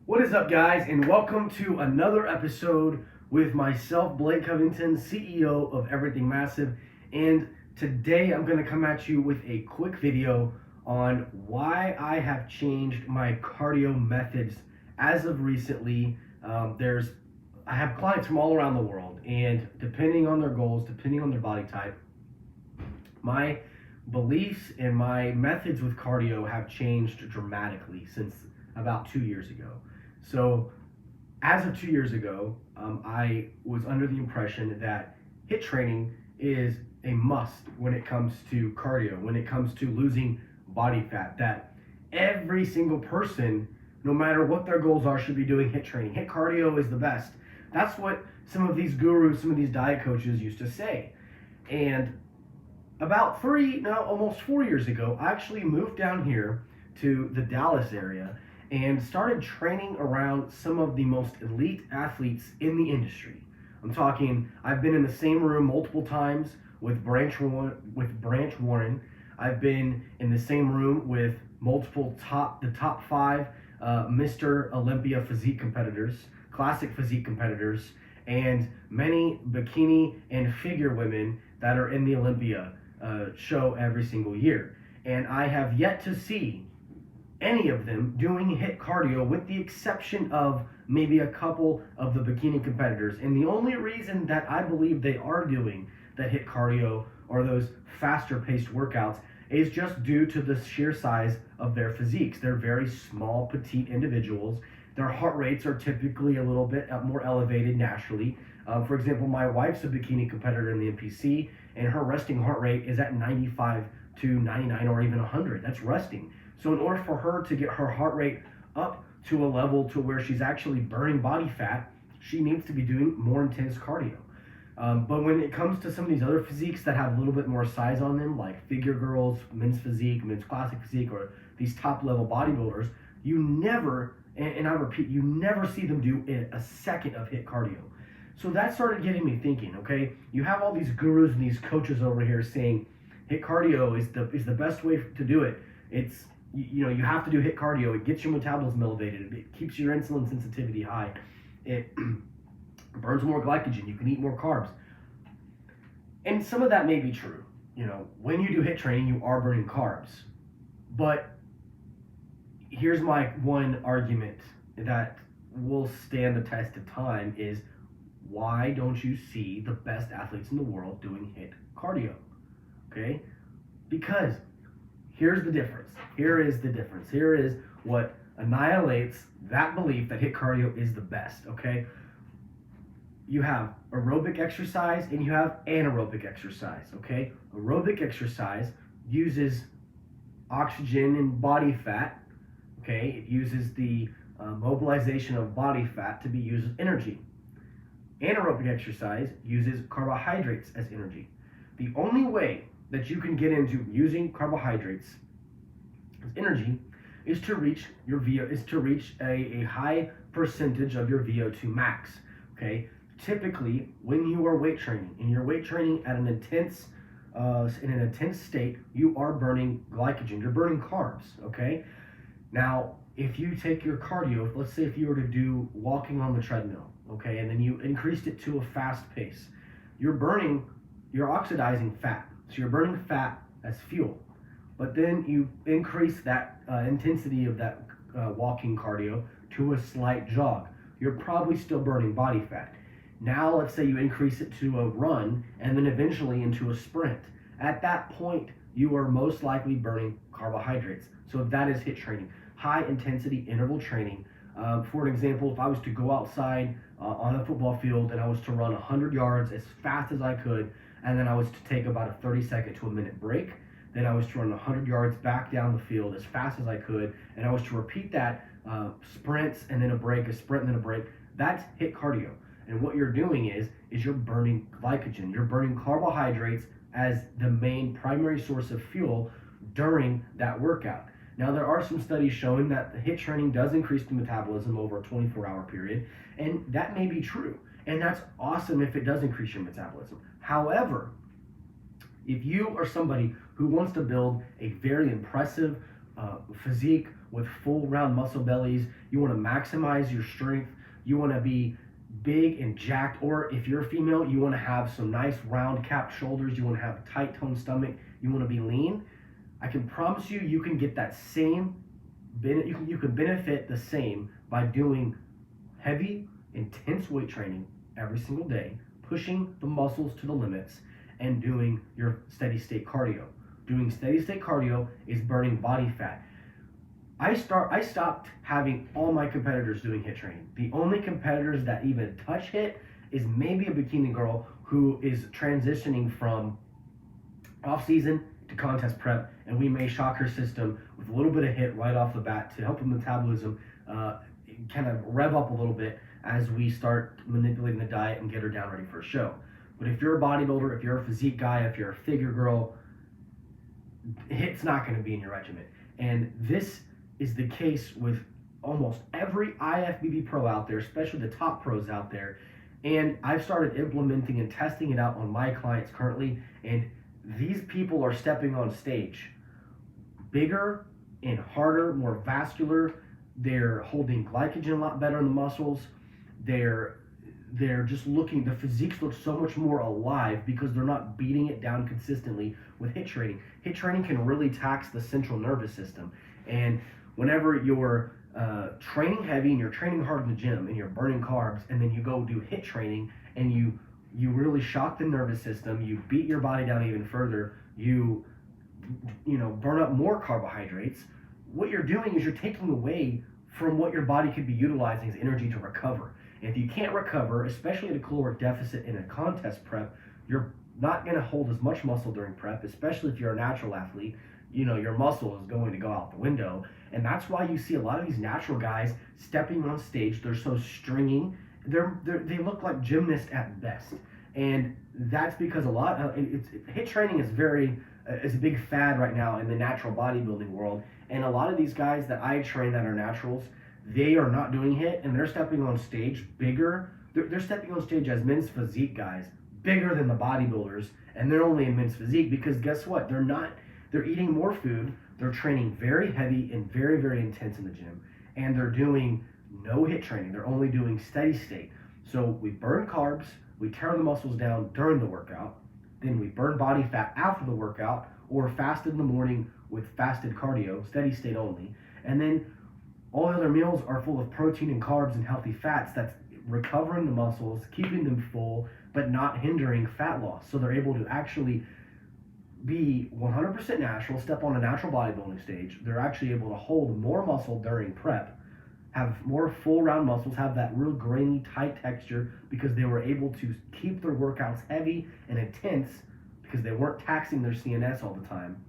What is up, guys, and welcome to another episode with myself, Blake Covington, CEO of Everything Massive. And today I'm going to come at you with a quick video on why I have changed my cardio methods as of recently. I have clients from all around the world, and depending on their goals, depending on their body type, my beliefs and my methods with cardio have changed dramatically since about 2 years ago. So, as of 2 years ago, I was under the impression that HIIT training is a must when it comes to cardio, when it comes to losing body fat, that every single person, no matter what their goals are, should be doing HIIT training. HIIT cardio is the best. That's what some of these gurus, some of these diet coaches used to say. And about almost 4 years ago, I actually moved down here to the Dallas area and started training around some of the most elite athletes in the industry. I'm talking, I've been in the same room multiple times with Branch Warren. I've been in the same room with the top five Mr. Olympia physique competitors, classic physique competitors, and many bikini and figure women that are in the Olympia show every single year. And I have yet to see any of them doing HIIT cardio, with the exception of maybe a couple of the bikini competitors. And the only reason that I believe they are doing that HIIT cardio or those faster paced workouts is just due to the sheer size of their physiques. They're very small, petite individuals. Their heart rates are typically a little bit more elevated naturally. For example, my wife's a bikini competitor in the NPC, and her resting heart rate is at 95 to 99 or even 100. That's resting. So in order for her to get her heart rate up to a level to where she's actually burning body fat, she needs to be doing more intense cardio. But when it comes to some of these other physiques that have a little bit more size on them, like figure girls, men's physique, men's classic physique, or these top level bodybuilders, you never, and I repeat, you never see them do a second of HIIT cardio. So that started getting me thinking, okay, you have all these gurus and these coaches over here saying HIIT cardio is the best way to do it. It's, you have to do HIIT cardio. It gets your metabolism elevated. It keeps your insulin sensitivity high. It burns more glycogen. You can eat more carbs. And some of that may be true. When you do HIIT training, you are burning carbs. But here's my one argument that will stand the test of time is, why don't you see the best athletes in the world doing HIIT cardio? Okay? Because here's the difference. Here is the difference. Here is what annihilates that belief that HIIT cardio is the best, okay? You have aerobic exercise and you have anaerobic exercise, okay? Aerobic exercise uses oxygen and body fat, okay? It uses the mobilization of body fat to be used as energy. Anaerobic exercise uses carbohydrates as energy. The only way that you can get into using carbohydrates as energy is to reach a high percentage of your VO2 max. Okay, typically when you are weight training, and you're weight training at an intense state, you are burning glycogen. You're burning carbs. Okay, now if you take your cardio, let's say if you were to do walking on the treadmill, okay, and then you increased it to a fast pace, you're oxidizing fat. So you're burning fat as fuel, but then you increase that intensity of that walking cardio to a slight jog. You're probably still burning body fat. Now let's say you increase it to a run and then eventually into a sprint. At that point, you are most likely burning carbohydrates. So that is HIIT training, high intensity interval training. For an example, if I was to go outside on a football field and I was to run 100 yards as fast as I could, and then I was to take about a 30-second to a minute break. Then I was to run 100 yards back down the field as fast as I could, and I was to repeat that sprints and then a break, a sprint and then a break. That's HIIT cardio. And what you're doing is you're burning glycogen. You're burning carbohydrates as the main primary source of fuel during that workout. Now, there are some studies showing that the HIIT training does increase the metabolism over a 24-hour period, and that may be true. And that's awesome if it does increase your metabolism. However, if you are somebody who wants to build a very impressive physique with full round muscle bellies. You want to maximize your strength. You want to be big and jacked, or if you're a female, you want to have some nice round capped shoulders. You want to have a tight toned stomach. You want to be lean. I can promise you, you can get that same. You can benefit the same by doing heavy, intense weight training every single day, pushing the muscles to the limits, and doing your steady state cardio. Doing steady state cardio is burning body fat. I stopped having all my competitors doing HIIT training. The only competitors that even touch HIIT is maybe a bikini girl who is transitioning from off season to contest prep, and we may shock her system with a little bit of HIIT right off the bat to help her metabolism kind of rev up a little bit as we start manipulating the diet and get her down ready for a show. But if you're a bodybuilder, if you're a physique guy, if you're a figure girl, HIIT's not going to be in your regimen. And this is the case with almost every IFBB pro out there, especially the top pros out there. And I've started implementing and testing it out on my clients currently, and these people are stepping on stage bigger and harder, more vascular. They're holding glycogen a lot better in the muscles. They're just looking, the physiques look so much more alive because they're not beating it down consistently with HIIT training. HIIT training can really tax the central nervous system. And whenever you're training heavy and you're training hard in the gym and you're burning carbs, and then you go do HIIT training and you really shock the nervous system, you beat your body down even further, you burn up more carbohydrates, what you're doing is you're taking away from what your body could be utilizing as energy to recover. And if you can't recover, especially at a caloric deficit in a contest prep, you're not going to hold as much muscle during prep, especially if you're a natural athlete. Your muscle is going to go out the window. And that's why you see a lot of these natural guys stepping on stage. They're so stringy. They look like gymnasts at best. And that's because HIIT training is a big fad right now in the natural bodybuilding world. And a lot of these guys that I train that are naturals, they are not doing HIIT, and they're stepping on stage bigger. They're stepping on stage as men's physique guys, bigger than the bodybuilders, and they're only in men's physique because guess what? They're eating more food, they're training very heavy and very, very intense in the gym, and they're doing no HIIT training. They're only doing steady state. So we burn carbs, we tear the muscles down during the workout, then we burn body fat after the workout, or fast in the morning with fasted cardio, steady state only, and then all the other meals are full of protein and carbs and healthy fats that's recovering the muscles, keeping them full, but not hindering fat loss. So they're able to actually be 100% natural, step on a natural bodybuilding stage. They're actually able to hold more muscle during prep, have more full round muscles, have that real grainy, tight texture because they were able to keep their workouts heavy and intense because they weren't taxing their CNS all the time.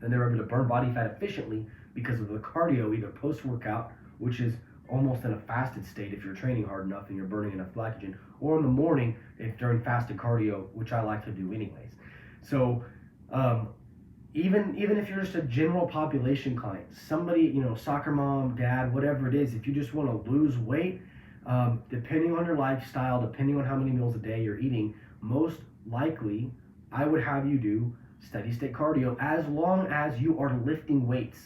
And they were able to burn body fat efficiently because of the cardio, either post-workout, which is almost in a fasted state if you're training hard enough and you're burning enough glycogen, or in the morning if during fasted cardio, which I like to do anyways. So even if you're just a general population client, somebody, soccer mom, dad, whatever it is, if you just want to lose weight, depending on your lifestyle, depending on how many meals a day you're eating, most likely I would have you do steady state cardio as long as you are lifting weights.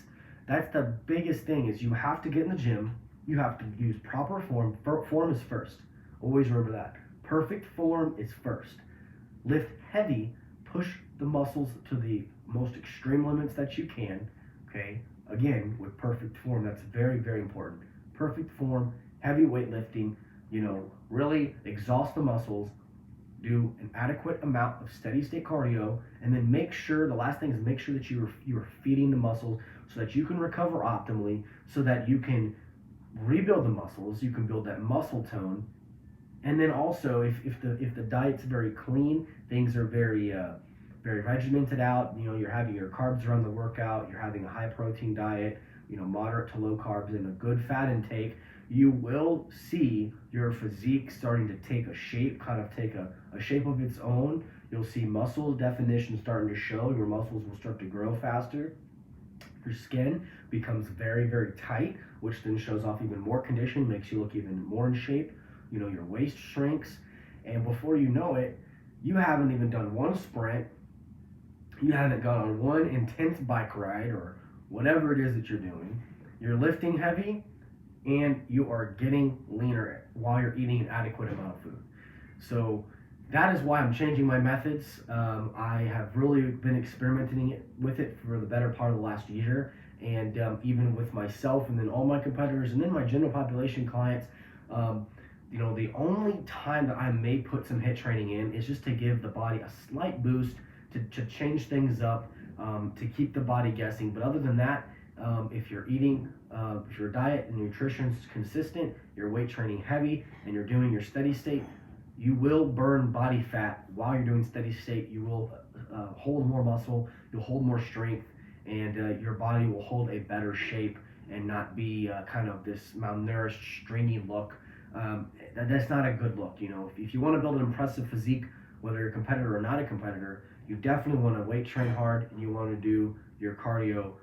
That's the biggest thing, is you have to get in the gym, you have to use proper form. Form is first. Always remember that. Perfect form is first. Lift heavy, push the muscles to the most extreme limits that you can, okay? Again, with perfect form, that's very, very important. Perfect form, heavy weightlifting, really exhaust the muscles, do an adequate amount of steady state cardio, and then the last thing is make sure that you are feeding the muscles so that you can recover optimally, so that you can rebuild the muscles, you can build that muscle tone. And then also, if the diet's very clean, things are very regimented out, you're having your carbs around the workout, you're having a high protein diet, moderate to low carbs and a good fat intake, you will see your physique starting to take a shape, kind of take a shape of its own. You'll see muscle definition starting to show. Your muscles will start to grow faster. Your skin becomes very, very tight, which then shows off even more condition, makes you look even more in shape. Your waist shrinks, and before you know it, you haven't even done one sprint, you haven't gone on one intense bike ride or whatever it is that you're doing, you're lifting heavy, and you are getting leaner while you're eating an adequate amount of food. So that is why I'm changing my methods. I have really been experimenting with it for the better part of the last year, and even with myself and then all my competitors and then my general population clients. The only time that I may put some HIIT training in is just to give the body a slight boost, to change things up, to keep the body guessing. But other than that, if you're eating, if your diet and nutrition is consistent, your weight training heavy, and you're doing your steady state, you will burn body fat while you're doing steady state. You will hold more muscle, you'll hold more strength, and your body will hold a better shape and not be kind of this malnourished, stringy look. That's not a good look. If you want to build an impressive physique, whether you're a competitor or not a competitor, you definitely want to weight train hard, and you want to do your cardio,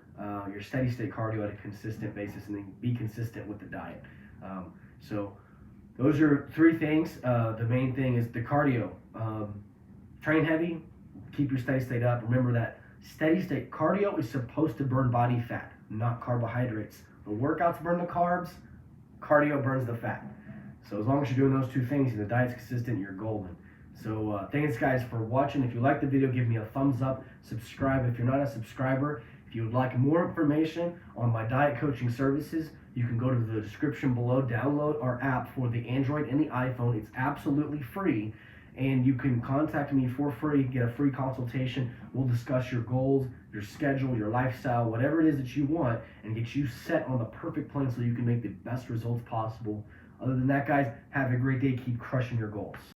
your steady state cardio at a consistent basis, and then be consistent with the diet. So those are three things. The main thing is the cardio. Train heavy, keep your steady state up. Remember that steady state cardio is supposed to burn body fat, not carbohydrates. The workouts burn the carbs, cardio burns the fat. So as long as you're doing those two things and the diet's consistent, you're golden. So thanks guys for watching. If you like the video, give me a thumbs up. Subscribe if you're not a subscriber. If you would like more information on my diet coaching services, you can go to the description below, download our app for the Android and the iPhone. It's absolutely free, and you can contact me for free, get a free consultation. We'll discuss your goals, your schedule, your lifestyle, whatever it is that you want, and get you set on the perfect plan so you can make the best results possible. Other than that, guys, have a great day. Keep crushing your goals.